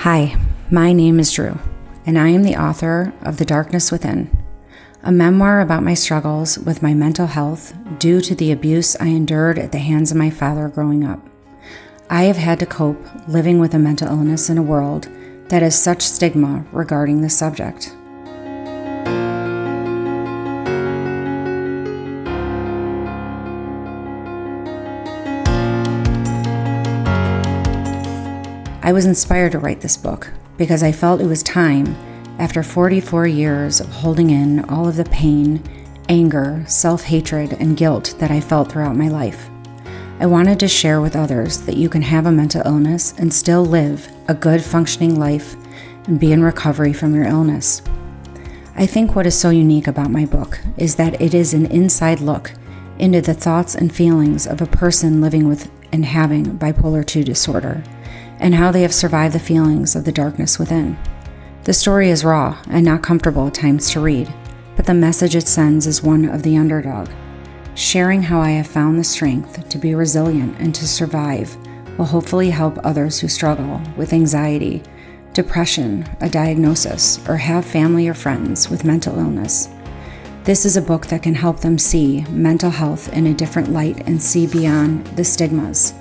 Hi, my name is Drew, and I am the author of The Darkness Within, a memoir about my struggles with my mental health due to the abuse I endured at the hands of my father growing up. I have had to cope living with a mental illness in a world that has such stigma regarding the subject. I was inspired to write this book because I felt it was time, after 44 years of holding in all of the pain, anger, self-hatred, and guilt that I felt throughout my life. I wanted to share with others that you can have a mental illness and still live a good functioning life and be in recovery from your illness. I think what is so unique about my book is that it is an inside look into the thoughts and feelings of a person living with and having bipolar II disorder, and how they have survived the feelings of the darkness within. The story is raw and not comfortable at times to read, but the message it sends is one of the underdog. Sharing how I have found the strength to be resilient and to survive will hopefully help others who struggle with anxiety, depression, a diagnosis, or have family or friends with mental illness. This is a book that can help them see mental health in a different light and see beyond the stigmas.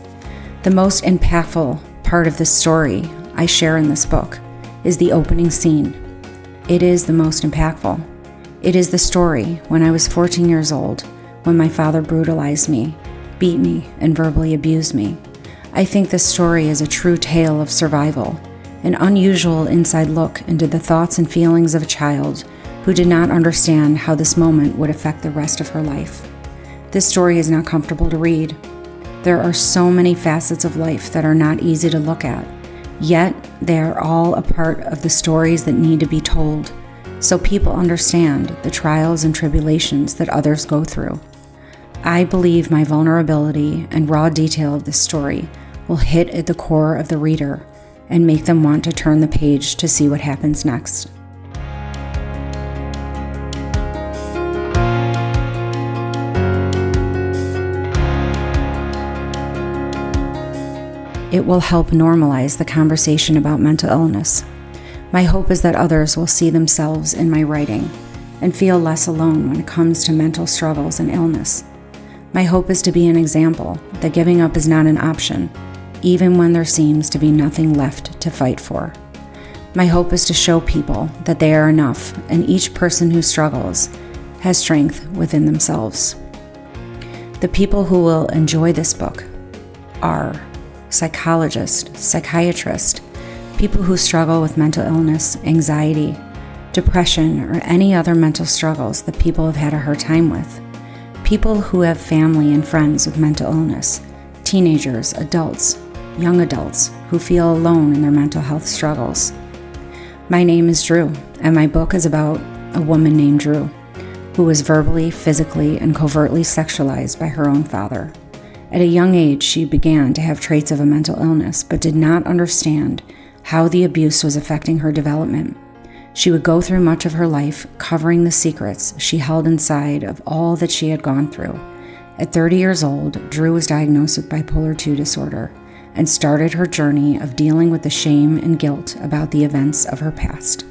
The most impactful part of the story I share in this book is the opening scene. It is the most impactful. It is the story when I was 14 years old, when my father brutalized me, beat me, and verbally abused me. I think this story is a true tale of survival, an unusual inside look into the thoughts and feelings of a child who did not understand how this moment would affect the rest of her life. This story is not comfortable to read. There are so many facets of life that are not easy to look at, yet they are all a part of the stories that need to be told, so people understand the trials and tribulations that others go through. I believe my vulnerability and raw detail of this story will hit at the core of the reader and make them want to turn the page to see what happens next. It will help normalize the conversation about mental illness. My hope is that others will see themselves in my writing and feel less alone when it comes to mental struggles and illness. My hope is to be an example that giving up is not an option, even when there seems to be nothing left to fight for. My hope is to show people that they are enough, and each person who struggles has strength within themselves. The people who will enjoy this book are psychologists, psychiatrists, people who struggle with mental illness, anxiety, depression, or any other mental struggles that people have had a hard time with, people who have family and friends with mental illness, teenagers, adults, young adults who feel alone in their mental health struggles. My name is Drew, and my book is about a woman named Drew who was verbally, physically, and covertly sexualized by her own father. At a young age, she began to have traits of a mental illness, but did not understand how the abuse was affecting her development. She would go through much of her life covering the secrets she held inside of all that she had gone through. At 30 years old, Drew was diagnosed with bipolar II disorder and started her journey of dealing with the shame and guilt about the events of her past.